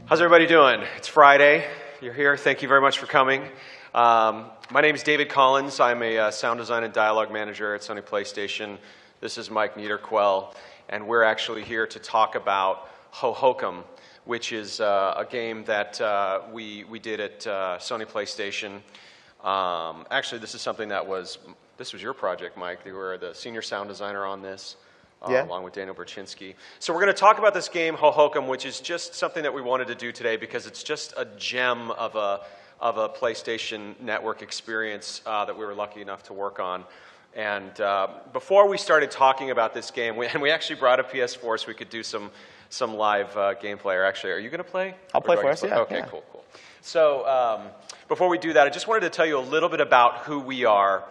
How's everybody doing? It's Friday. You're here. Thank you very much for coming. My name is David Collins. I'm a sound design and dialogue manager at Sony PlayStation. This is Mike Niederquell, and we're actually here to talk about Hohokum, which is a game that we did at Sony PlayStation. Actually, this is something this was your project, Mike. You were the senior sound designer on this. Along with Daniel Birczynski. So we're going to talk about this game, Hohokum, which is just something that we wanted to do today because it's just a gem of a PlayStation Network experience that we were lucky enough to work on. And before we started talking about this game, we actually brought a PS4 so we could do some live gameplay. Or actually, are you going to play? I'll play for us, yeah. Okay, cool. So before we do that, I just wanted to tell you a little bit about who we are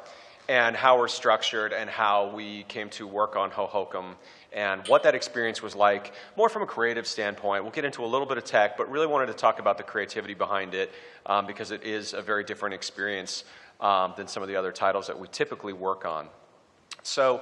and how we're structured and how we came to work on Hohokum and what that experience was like, more from a creative standpoint. We'll get into a little bit of tech, but really wanted to talk about the creativity behind it because it is a very different experience than some of the other titles that we typically work on. So,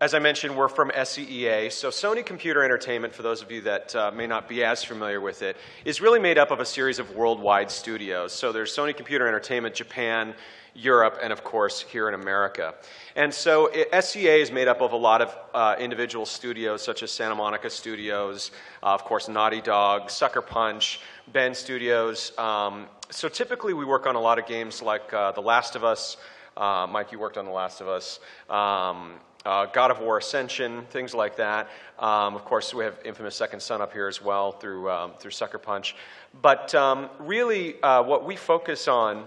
as I mentioned, we're from SCEA. So Sony Computer Entertainment, for those of you that may not be as familiar with it, is really made up of a series of worldwide studios. So there's Sony Computer Entertainment Japan, Europe, and of course here in America. And so SCEA is made up of a lot of individual studios such as Santa Monica Studios, of course Naughty Dog, Sucker Punch, Ben Studios. So typically we work on a lot of games like The Last of Us. Mike, you worked on The Last of Us. God of War Ascension, things like that. Of course, we have Infamous Second Son up here as well through Sucker Punch. But really, what we focus on,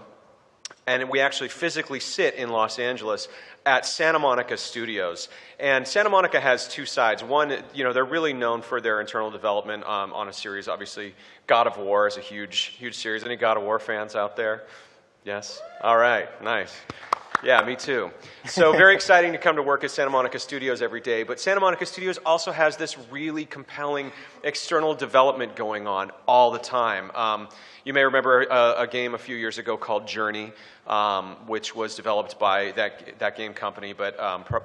and we actually physically sit in Los Angeles at Santa Monica Studios. And Santa Monica has two sides. One, they're really known for their internal development on a series. Obviously, God of War is a huge series. Any God of War fans out there? Yes? All right, nice. Yeah, me too. So very exciting to come to work at Santa Monica Studios every day. But Santa Monica Studios also has this really compelling external development going on all the time. You may remember a game a few years ago called Journey, which was developed by that game company, but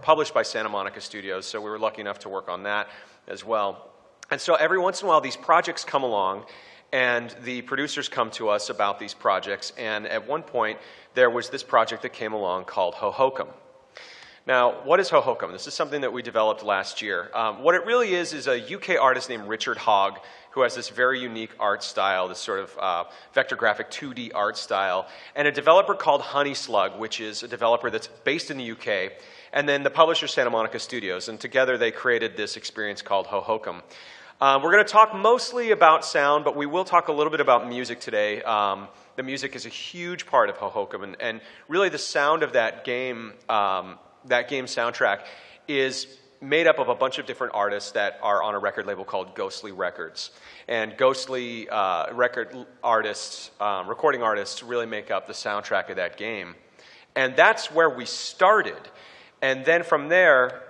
published by Santa Monica Studios. So we were lucky enough to work on that as well. And so every once in a while, these projects come along, and the producers come to us about these projects. And at one point, there was this project that came along called Hohokum. Now, what is Hohokum? This is something that we developed last year. What it really is a UK artist named Richard Hogg, who has this very unique art style, this sort of vector graphic 2D art style, and a developer called Honey Slug, which is a developer that's based in the UK, and then the publisher Santa Monica Studios. And together they created this experience called Hohokum. We're going to talk mostly about sound, but we will talk a little bit about music today. The music is a huge part of Hohokum, and really the sound of that game soundtrack is made up of a bunch of different artists that are on a record label called Ghostly Records. And Ghostly recording artists really make up the soundtrack of that game. And that's where we started. And then from there,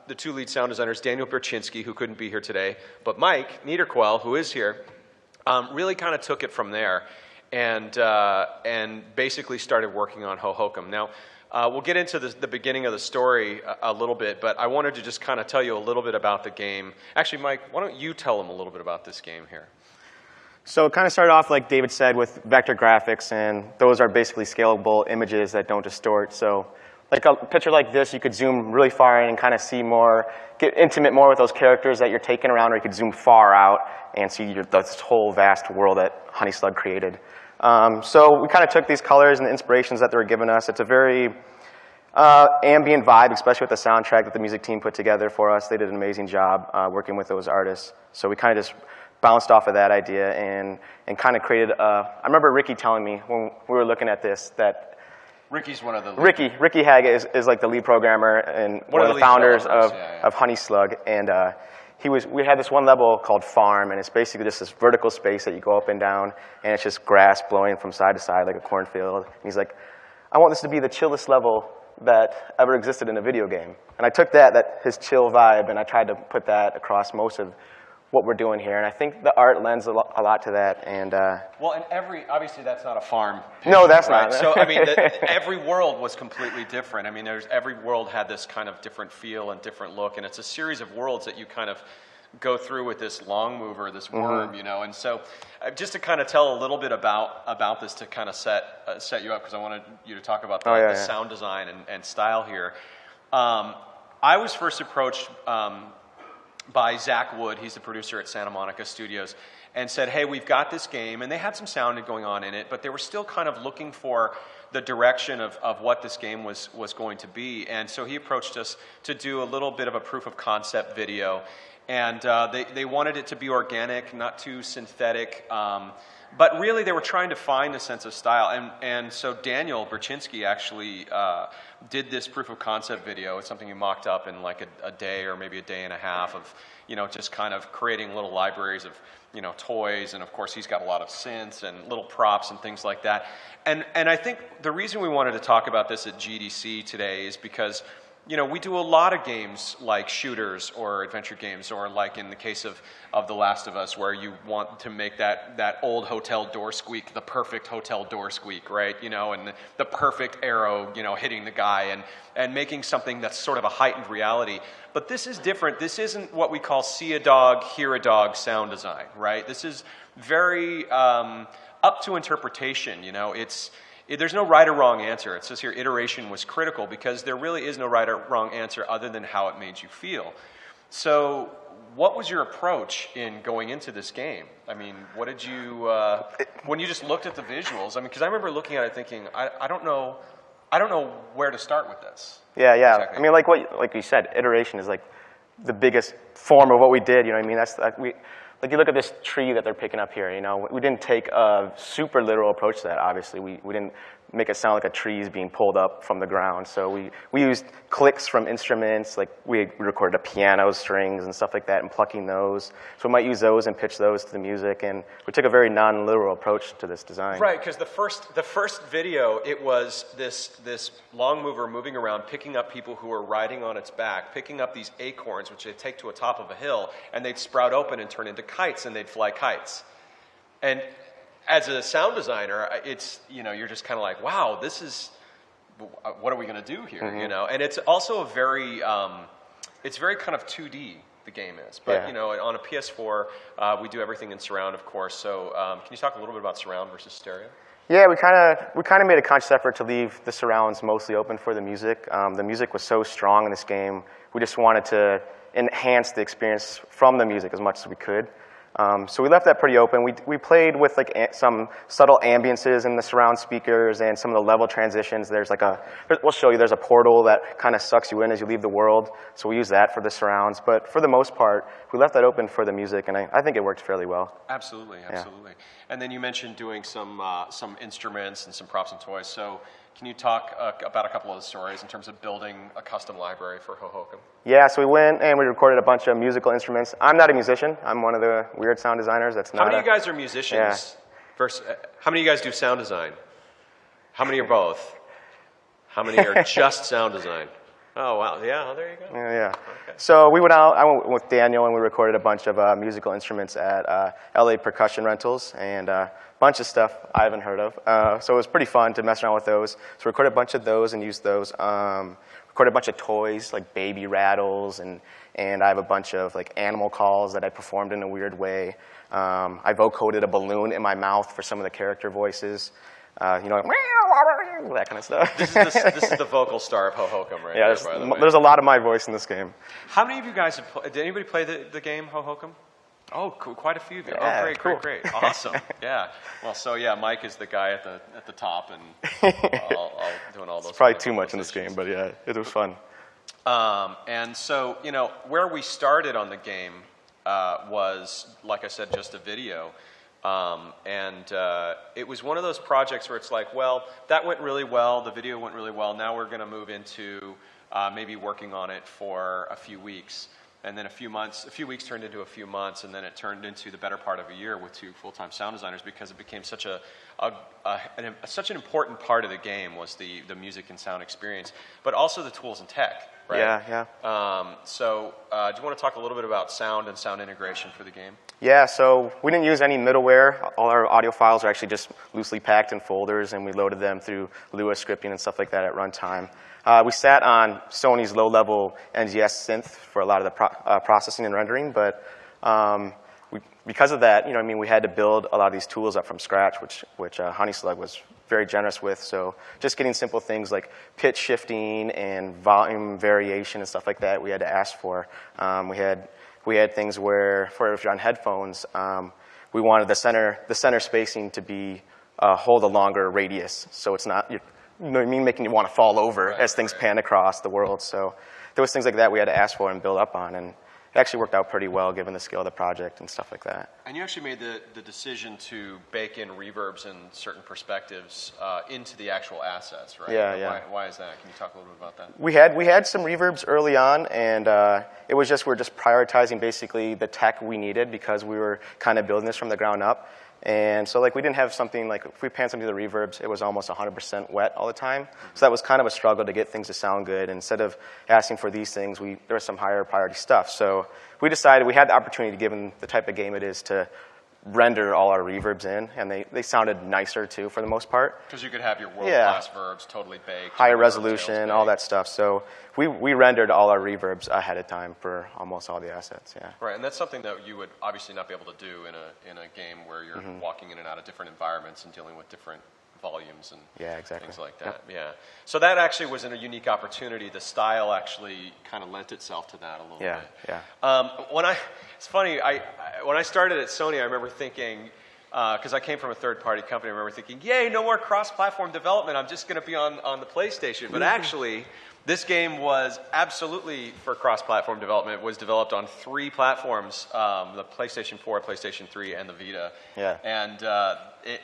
the two lead sound designers, Daniel Birczynski, who couldn't be here today, but Mike Niederquell, who is here, really kind of took it from there and basically started working on Hohokum. Now, we'll get into the beginning of the story a little bit, but I wanted to just kind of tell you a little bit about the game. Actually, Mike, why don't you tell them a little bit about this game here? So it kind of started off, like David said, with vector graphics, and those are basically scalable images that don't distort. So like a picture like this, you could zoom really far in and kind of see more, get intimate more with those characters that you're taking around, or you could zoom far out and see this whole vast world that Honey Slug created. So we kind of took these colors and the inspirations that they were giving us. It's a very ambient vibe, especially with the soundtrack that the music team put together for us. They did an amazing job working with those artists. So we kind of just bounced off of that idea and kind of created I remember Ricky telling me when we were looking at this that Ricky's one of the Ricky Haga is like the lead programmer and one of the founders of Honey Slug, and we had this one level called Farm, and it's basically just this vertical space that you go up and down, and it's just grass blowing from side to side like a cornfield. And he's like, I want this to be the chillest level that ever existed in a video game. And I took his chill vibe, and I tried to put that across most of what we're doing here. And I think the art lends a lot to that. And well, and obviously that's not a farm picture, no, that's right? not. So I mean, every world was completely different. I mean, every world had this kind of different feel and different look, and it's a series of worlds that you kind of go through with this long mover, this worm, you know. And so just to kind of tell a little bit about this to kind of set you up, because I wanted you to talk about the sound design and style here. I was first approached by Zach Wood, he's the producer at Santa Monica Studios, and said, hey, we've got this game, and they had some sound going on in it, but they were still kind of looking for the direction of what this game was going to be. And so he approached us to do a little bit of a proof of concept video. And they wanted it to be organic, not too synthetic, but really they were trying to find a sense of style. And so Daniel Birczynski actually did this proof of concept video. It's something he mocked up in like a day or maybe a day and a half of, you know, just kind of creating little libraries of, you know, toys. And of course he's got a lot of synths and little props and things like that. And I think the reason we wanted to talk about this at GDC today is because, you know, we do a lot of games like shooters or adventure games, or like in the case of The Last of Us, where you want to make that old hotel door squeak the perfect hotel door squeak, right? You know, and the perfect arrow, you know, hitting the guy, and making something that's sort of a heightened reality. But this is different. This isn't what we call see a dog, hear a dog sound design, right? This is very up to interpretation, you know. There's no right or wrong answer. It says here iteration was critical, because there really is no right or wrong answer other than how it made you feel. So what was your approach in going into this game? I mean, what did you, when you just looked at the visuals, I mean, because I remember looking at it thinking, I don't know where to start with this. Yeah. Exactly. I mean, like you said, iteration is like the biggest form of what we did, you know what I mean? Like you look at this tree that they're picking up here, you know, we didn't take a super literal approach to that, obviously. We didn't make it sound like a tree is being pulled up from the ground. So we used clicks from instruments, like we recorded a piano strings and stuff like that and plucking those. So we might use those and pitch those to the music, and we took a very non-literal approach to this design. Right, because the first video, it was this long mover moving around, picking up people who were riding on its back, picking up these acorns, which they'd take to a top of a hill, and they'd sprout open and turn into kites, and they'd fly kites. And as a sound designer, it's, you know, you're just kind of like, wow, this is, what are we going to do here, you know? And it's also a very, it's very kind of 2D, the game is. But, you know, on a PS4, we do everything in surround, of course. So can you talk a little bit about surround versus stereo? Yeah, we kind of made a conscious effort to leave the surrounds mostly open for the music. The music was so strong in this game, we just wanted to enhance the experience from the music as much as we could. So we left that pretty open. We played with like some subtle ambiances in the surround speakers and some of the level transitions. There's like we'll show you, there's a portal that kind of sucks you in as you leave the world. So we use that for the surrounds. But for the most part, we left that open for the music, and I think it worked fairly well. Absolutely. And then you mentioned doing some instruments and some props and toys. So can you talk about a couple of the stories in terms of building a custom library for Hohokum? Yeah, so we went and we recorded a bunch of musical instruments. I'm not a musician. I'm one of the weird sound designers. How many of you guys are musicians? Yeah. How many of you guys do sound design? How many are both? How many are just sound design? Oh, wow. Yeah, there you go. Yeah. Okay. So we went out, I went with Daniel, and we recorded a bunch of musical instruments at LA Percussion Rentals, and a bunch of stuff I haven't heard of. So it was pretty fun to mess around with those. So we recorded a bunch of those and used those. Recorded a bunch of toys, like baby rattles, and I have a bunch of like animal calls that I performed in a weird way. I vocoded a balloon in my mouth for some of the character voices. You know, that kind of stuff. This is the vocal star of Hohokum, right? Yeah, there's a lot of my voice in this game. How many of you guys have did anybody play the game Hohokum? Oh, cool, quite a few of you. Yeah, oh, great, cool. great. Awesome. Yeah. Well, so yeah, Mike is the guy at the top, and I'll doing all those. It's probably too much in this game, but yeah, it was fun. And so, you know, where we started on the game was, like I said, just a video. It was one of those projects where it's like, well, that went really well, the video went really well, now we're going to move into maybe working on it for a few weeks. And then a few weeks turned into a few months, and then it turned into the better part of a year with 2 full-time sound designers, because it became such such an important part of the game was the music and sound experience, but also the tools and tech, right? Yeah. So do you want to talk a little bit about sound and sound integration for the game? Yeah, so we didn't use any middleware. All our audio files are actually just loosely packed in folders, and we loaded them through Lua scripting and stuff like that at runtime. We sat on Sony's low-level NGS synth for a lot of the processing and rendering, but Because of that, we had to build a lot of these tools up from scratch, which Honeyslug was very generous with. So just getting simple things like pitch shifting and volume variation and stuff like that, we had to ask for. We had things where, if you're on headphones, we wanted the center spacing to be hold a longer radius, so it's not making you want to fall over as things pan across the world. So there was things like that we had to ask for and build up on, and it actually worked out pretty well given the scale of the project and stuff like that. And you actually made the decision to bake in reverbs and certain perspectives into the actual assets, right? Yeah. Why is that? Can you talk a little bit about that? We had some reverbs early on, and we're just prioritizing basically the tech we needed because we were kind of building this from the ground up. And so we didn't have something like, if we pan something to the reverbs, it was almost 100% wet all the time. So that was kind of a struggle to get things to sound good. Instead of asking for these things, there was some higher priority stuff. So we decided we had the opportunity, given the type of game it is, to render all our reverbs in, and they sounded nicer too for the most part. Because you could have your world-class verbs totally baked. Higher resolution, all that stuff. So we rendered all our reverbs ahead of time for almost all the assets, yeah. Right, and that's something that you would obviously not be able to do in a game where you're walking in and out of different environments and dealing with different volumes and things like that. Yep. Yeah. So that actually was a unique opportunity. The style actually kind of lent itself to that a little bit. Yeah. It's funny. When I started at Sony, I remember thinking, because I came from a third-party company, I remember thinking, "Yay, no more cross-platform development. I'm just going to be on the PlayStation." But actually, this game was absolutely for cross-platform development. It was developed on 3 platforms: the PlayStation 4, PlayStation 3, and the Vita. Yeah. And it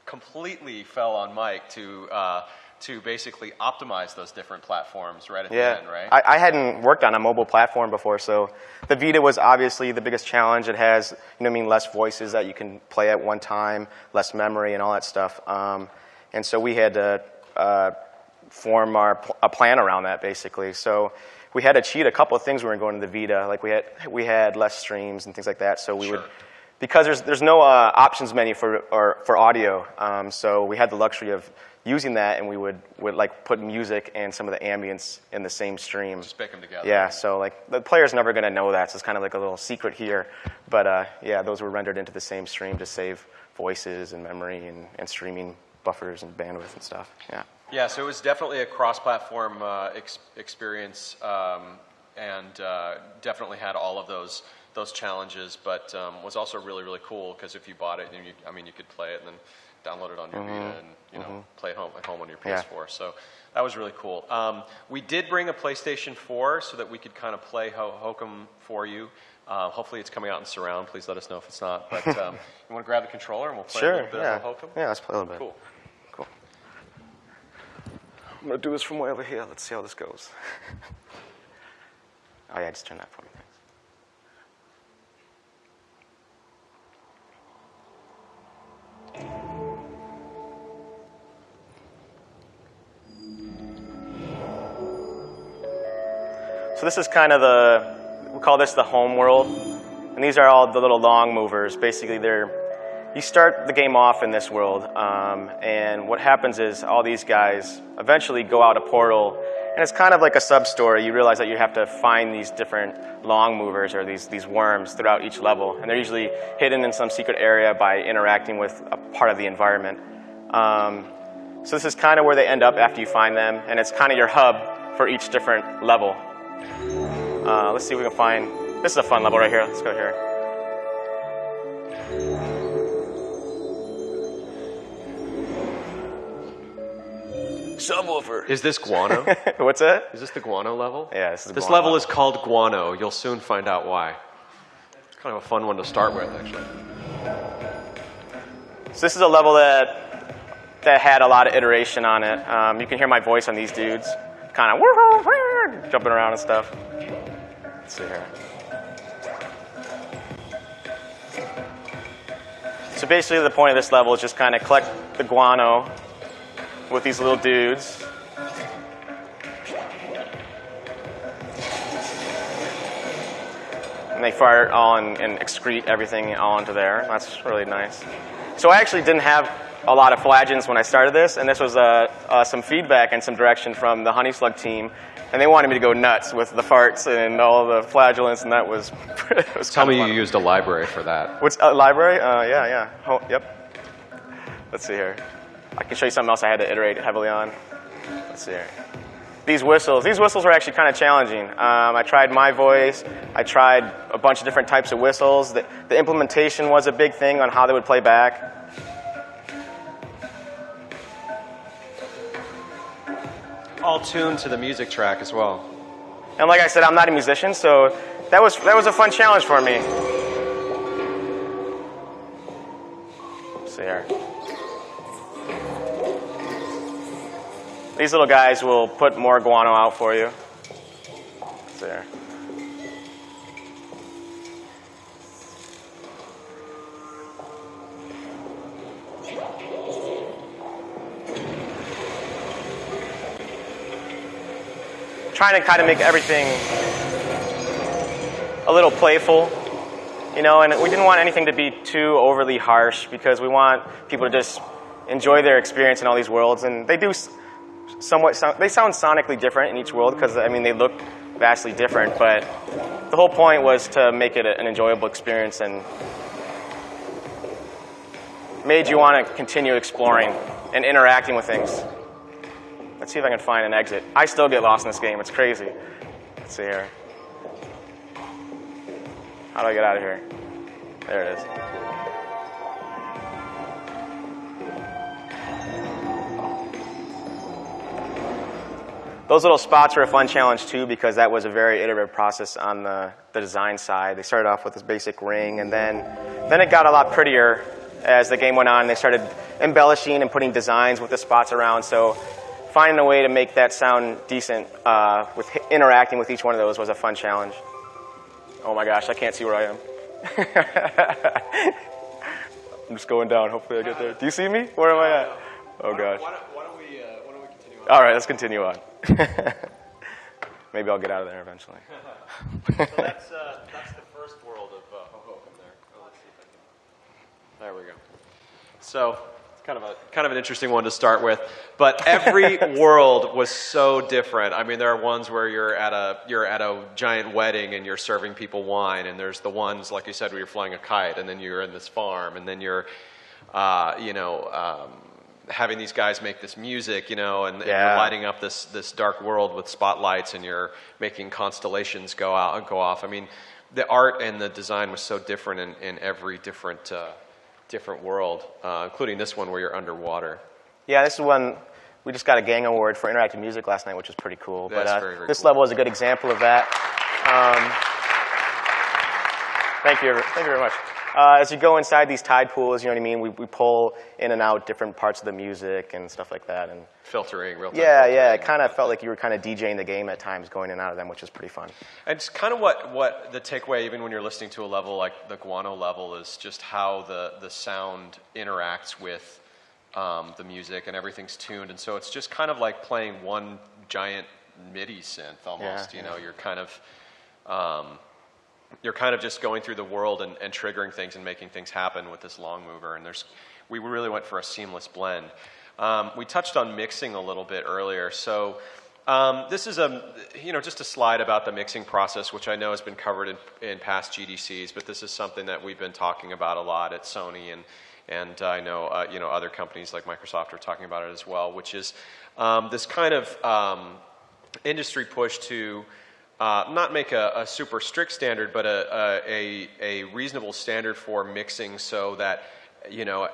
completely fell on Mike to basically optimize those different platforms right at the end, right? I hadn't worked on a mobile platform before, so the Vita was obviously the biggest challenge. It has, less voices that you can play at one time, less memory and all that stuff. And so we had to form a plan around that, basically. So we had to cheat a couple of things when we were going to the Vita. Like we had less streams and things like that, so we would... Because there's no options menu for audio, so we had the luxury of using that, and we would put music and some of the ambience in the same stream. Just bake them together. Yeah, so the player's never going to know that, so it's kind of like a little secret here. But yeah, those were rendered into the same stream to save voices and memory and streaming buffers and bandwidth and stuff. Yeah. Yeah, so it was definitely a cross-platform experience, and definitely had all of those challenges, but was also really, really cool because if you bought it, you could play it and then download it on your Vita and play it at home on your PS4. Yeah. So that was really cool. We did bring a PlayStation 4 so that we could kind of play Hohokum for you. Hopefully it's coming out in surround. Please let us know if it's not. But you want to grab the controller and we'll play a little bit of Hohokum? Yeah, let's play a little bit. Cool. I'm going to do this from way over here. Let's see how this goes. Oh yeah, just turn that for me. So this is kind of we call this the home world. And these are all the little long movers. Basically, you start the game off in this world. And what happens is all these guys eventually go out a portal. And it's kind of like a sub-story. You realize that you have to find these different long movers or these worms throughout each level. And they're usually hidden in some secret area by interacting with a part of the environment. So this is kind of where they end up after you find them. And it's kind of your hub for each different level. Let's see if we can find... This is a fun level right here. Let's go here. Subwoofer. Is this guano? What's that? Is this the guano level? Yeah, this is This level is called guano. You'll soon find out why. It's kind of a fun one to start with, actually. So this is a level that had a lot of iteration on it. You can hear my voice on these dudes, kind of jumping around and stuff. Let's see here. So basically the point of this level is just kind of collect the guano with these little dudes. And they fire all and excrete everything all into there. That's really nice. So I actually didn't have a lot of flagons when I started this, and this was some feedback and some direction from the Honeyslug team. and they wanted me to go nuts with the farts and all the flagellants, and that was, it was Tell kind of me fun. you used a library for that. What's a library? Yeah. Oh, yep. Let's see here. I can show you something else I had to iterate heavily on. Let's see here. These whistles were actually kind of challenging. I tried my voice. I tried a bunch of different types of whistles. The implementation was a big thing on how they would play back. All tuned to the music track as well. And like I said, I'm not a musician, so that was a fun challenge for me. Let's see here. These little guys will put more guano out for you. Let's see here. Trying to kind of make everything a little playful, you know, and we didn't want anything to be too overly harsh because we want people to just enjoy their experience in all these worlds, and they do they sound sonically different in each world because, I mean, they look vastly different, but the whole point was to make it an enjoyable experience and made you want to continue exploring and interacting with things. Let's see if I can find an exit. I still get lost in this game. It's crazy. Let's see here. How do I get out of here? There it is. Those little spots were a fun challenge too because that was a very iterative process on the design side. They started off with this basic ring, and then it got a lot prettier as the game went on. They started embellishing and putting designs with the spots around. So finding a way to make that sound decent with interacting with each one of those was a fun challenge. Oh my gosh, I can't see where I am. I'm just going down. Hopefully I get there. Do you see me? Where am I at? Oh gosh. Why don't we continue on? All right, let's continue on. Maybe I'll get out of there eventually. So that's the first world of Hohokum there. Oh, let's see if I can. There we go. So it's kind of an interesting one to start with, but every world was so different. I mean, there are ones where you're at a giant wedding and you're serving people wine, and there's the ones, like you said, where you're flying a kite, and then you're in this farm, and then you're, having these guys make this music, and you're lighting up this dark world with spotlights, and you're making constellations go out and go off. I mean, the art and the design was so different in every different world, including this one where you're underwater. Yeah, this is one we just got a gang award for interactive music last night, which was pretty cool. That's but very this cool. level is a good example of that. Thank you very much. As you go inside these tide pools, you know what I mean, we pull in and out different parts of the music and stuff like that. And Filtering, real time. yeah, filtering. it kind of felt like you were kind of DJing the game at times, going in and out of them, which is pretty fun. And it's kind of what the takeaway, even when you're listening to a level like the Guano level, is just how the sound interacts with the music, and everything's tuned. And so it's just kind of like playing one giant MIDI synth almost. Yeah, You're kind of just going through the world and triggering things and making things happen with this long mover. And we really went for a seamless blend. We touched on mixing a little bit earlier. So this is just a slide about the mixing process, which I know has been covered in past GDCs, but this is something that we've been talking about a lot at Sony, and I know other companies like Microsoft are talking about it as well, which is this kind of industry push to not make a super strict standard, but a reasonable standard for mixing, so that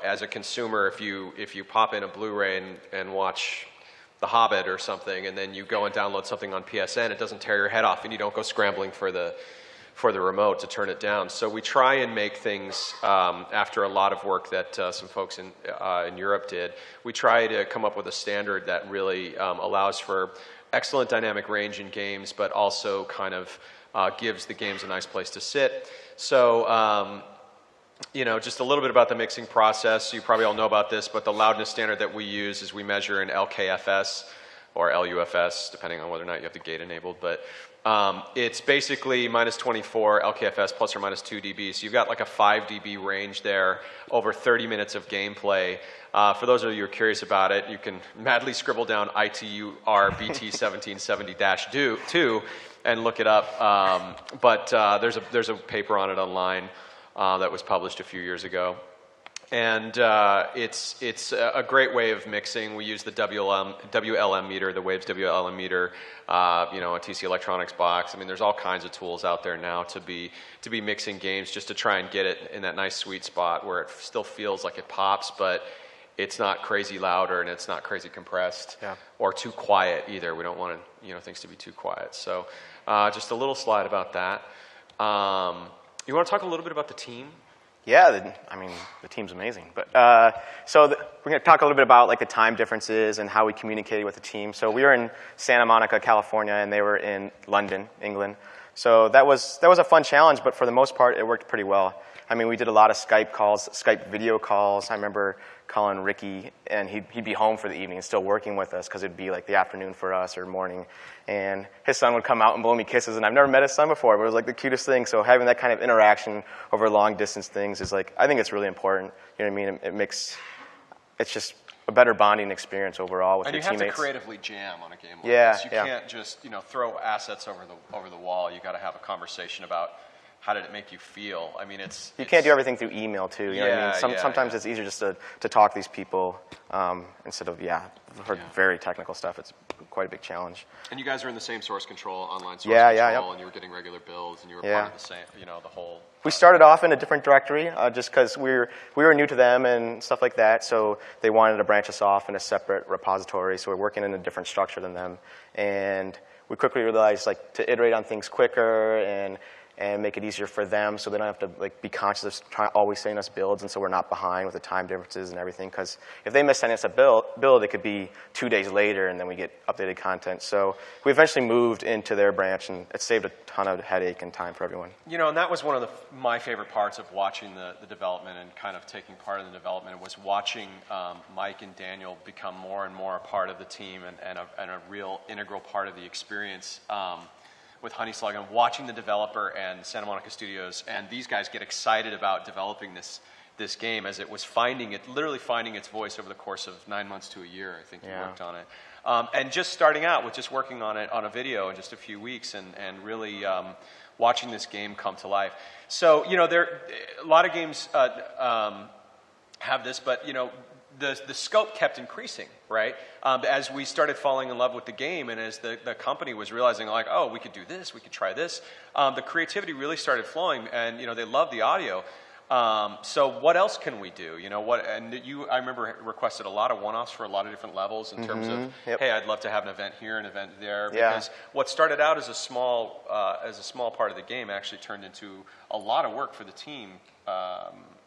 as a consumer, if you pop in a Blu-ray and watch The Hobbit or something, and then you go and download something on PSN, it doesn't tear your head off, and you don't go scrambling for the remote to turn it down. So we try and make things, after a lot of work that some folks in Europe did, we try to come up with a standard that really allows for excellent dynamic range in games, but also kind of gives the games a nice place to sit. So, just a little bit about the mixing process. You probably all know about this, but the loudness standard that we use is we measure in LKFS or LUFS, depending on whether or not you have the gate enabled. But It's basically minus 24 LKFS plus or minus 2 dB. So you've got like a 5 dB range there over 30 minutes of gameplay. For those of you who are curious about it, you can madly scribble down ITUR BT1770-2 and look it up. But there's a paper on it online that was published a few years ago. And it's a great way of mixing. We use the WLM meter, the Waves WLM meter, a TC Electronics box. I mean, there's all kinds of tools out there now to be mixing games just to try and get it in that nice sweet spot where it still feels like it pops, but it's not crazy louder and it's not crazy compressed or too quiet either. We don't want things to be too quiet. So just a little slide about that. You want to talk a little bit about the team? Yeah, the team's amazing. But we're going to talk a little bit about like the time differences and how we communicated with the team. So we were in Santa Monica, California, and they were in London, England. So that was a fun challenge, but for the most part, it worked pretty well. I mean, we did a lot of Skype calls, Skype video calls. I remember calling Ricky, and he'd be home for the evening and still working with us because it'd be like the afternoon for us or morning. And his son would come out and blow me kisses, and I've never met his son before, but it was like the cutest thing. So having that kind of interaction over long distance things is like, I think it's really important. You know what I mean? It's just a better bonding experience overall with your teammates. And you have to creatively jam on a game like this. You can't just throw assets over the wall. You got to have a conversation about how did it make you feel? I mean, you can't do everything through email too. You know what I mean? Sometimes it's easier just to talk to these people instead of very technical stuff. It's quite a big challenge. And you guys are in the same source control, online source control, and you were getting regular builds, and you were part of the same, the whole. We started off in a different directory just because we were new to them and stuff like that. So they wanted to branch us off in a separate repository. So we're working in a different structure than them, and we quickly realized like to iterate on things quicker and make it easier for them so they don't have to like be conscious of always sending us builds, and so we're not behind with the time differences and everything, because if they miss sending us a build, it could be 2 days later and then we get updated content. So we eventually moved into their branch, and it saved a ton of headache and time for everyone. And that was one of my favorite parts of watching the development and kind of taking part in the development was watching Mike and Daniel become more and more a part of the team and a real integral part of the experience. With Honey Slug, and watching the developer and Santa Monica Studios, and these guys get excited about developing this game as it was literally finding its voice over the course of 9 months to a year. I think you worked on it, and just starting out with just working on it on a video in just a few weeks, and really watching this game come to life. So a lot of games have this, but the scope kept increasing, right? As we started falling in love with the game, and as the company was realizing, like, oh, we could do this, we could try this, the creativity really started flowing, and they loved the audio. So what else can we do? I remember requested a lot of one-offs for a lot of different levels in terms of, hey, I'd love to have an event here, an event there, because what started out as a small part of the game actually turned into a lot of work for the team.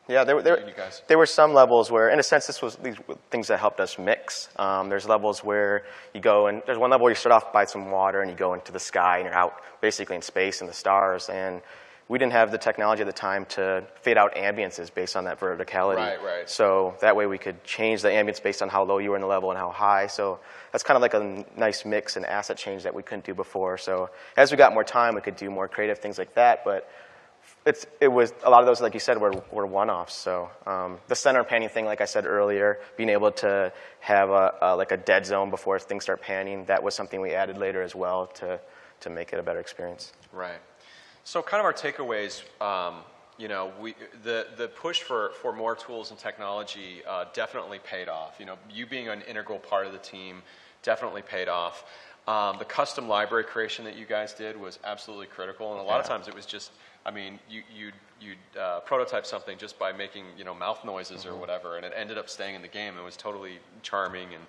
There were some levels where, in a sense, these things that helped us mix. There's levels where you go, and there's one level where you start off by some water, and you go into the sky, and you're out basically in space in the stars. And we didn't have the technology at the time to fade out ambiences based on that verticality. Right. So that way we could change the ambience based on how low you were in the level and how high. So that's kind of like a nice mix and asset change that we couldn't do before. So as we got more time, we could do more creative things like that. But it was a lot of those, like you said, were one-offs. So the center panning thing, like I said earlier, being able to have like a dead zone before things start panning, that was something we added later as well to make it a better experience. Right. So kind of our takeaways, the push for more tools and technology definitely paid off. You being an integral part of the team definitely paid off. The custom library creation that you guys did was absolutely critical, and a lot of times it was just, you'd prototype something just by making mouth noises or whatever, and it ended up staying in the game. It was totally charming, and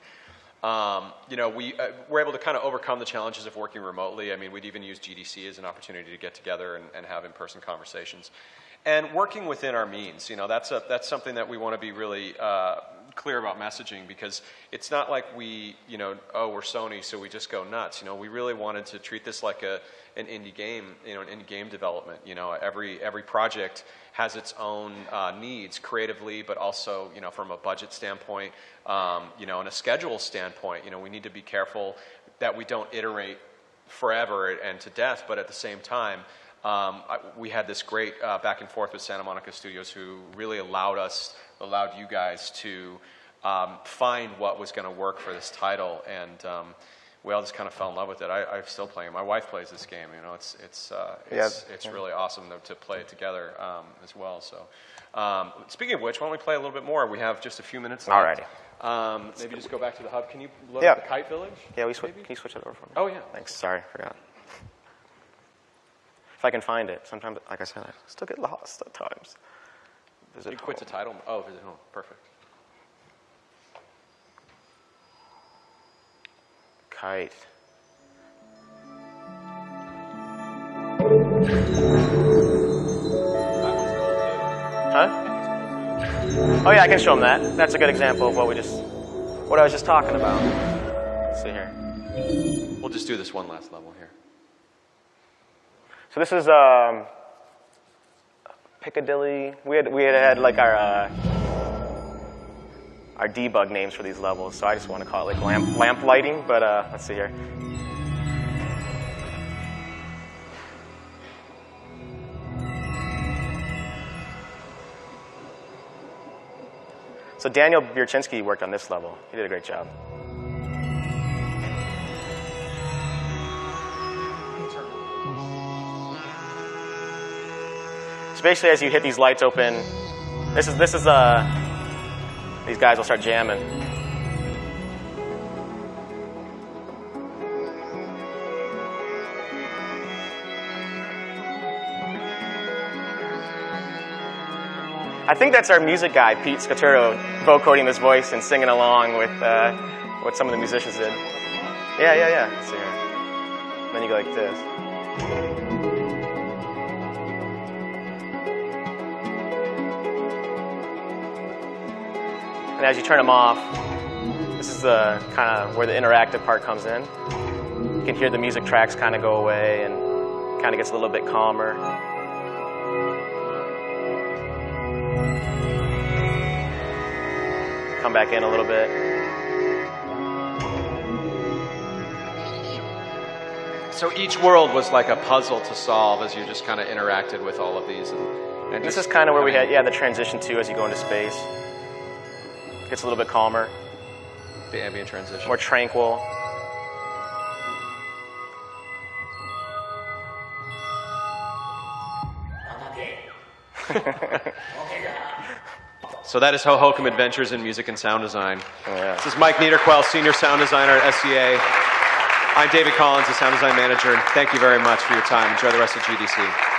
we were able to kind of overcome the challenges of working remotely. We'd even use GDC as an opportunity to get together and have in-person conversations, and working within our means. That's something that we want to be really clear about messaging, because it's not like we're Sony, so we just go nuts. We really wanted to treat this like an indie game, an indie game development. Every project has its own needs creatively, but also, from a budget standpoint, and a schedule standpoint. We need to be careful that we don't iterate forever and to death, but at the same time, we had this great back and forth with Santa Monica Studios, who really allowed you guys to find what was going to work for this title, and we all just kind of fell in love with it. I'm still playing. My wife plays this game. You know, it's really awesome to play it together as well. So, speaking of which, why don't we play a little bit more? We have just a few minutes left. Alrighty. Maybe just go back to the hub. Can you load up the Kite Village? Yeah, can you switch it over for me? Oh yeah. Thanks. Sorry, forgot. If I can find it. Sometimes, like I said, I still get lost at times. You quit the title. Oh, visit home. Perfect. Kite. Huh? Oh yeah, I can show them that. That's a good example of what I was just talking about. Let's see here. We'll just do this one last level here. So this is Piccadilly. We had like our debug names for these levels, so I just want to call it like lamp lighting. But let's see here. So Daniel Birczynski worked on this level. He did a great job. So basically, as you hit these lights open, this is these guys will start jamming. I think that's our music guy, Pete Scaturo, vocoding this voice and singing along with what some of the musicians did. Yeah. Let's see here. Then you go like this. And as you turn them off, this is the kind of where the interactive part comes in. You can hear the music tracks kind of go away and kind of gets a little bit calmer. Come back in a little bit. So each world was like a puzzle to solve as you just kind of interacted with all of these. And this is kind of where we had, the transition too as you go into space. Gets a little bit calmer. The ambient transition. More tranquil. So that is Hohokum Adventures in Music and Sound Design. Oh, yeah. This is Mike Niederquell, Senior Sound Designer at SCA. I'm David Collins, the Sound Design Manager, and thank you very much for your time. Enjoy the rest of GDC.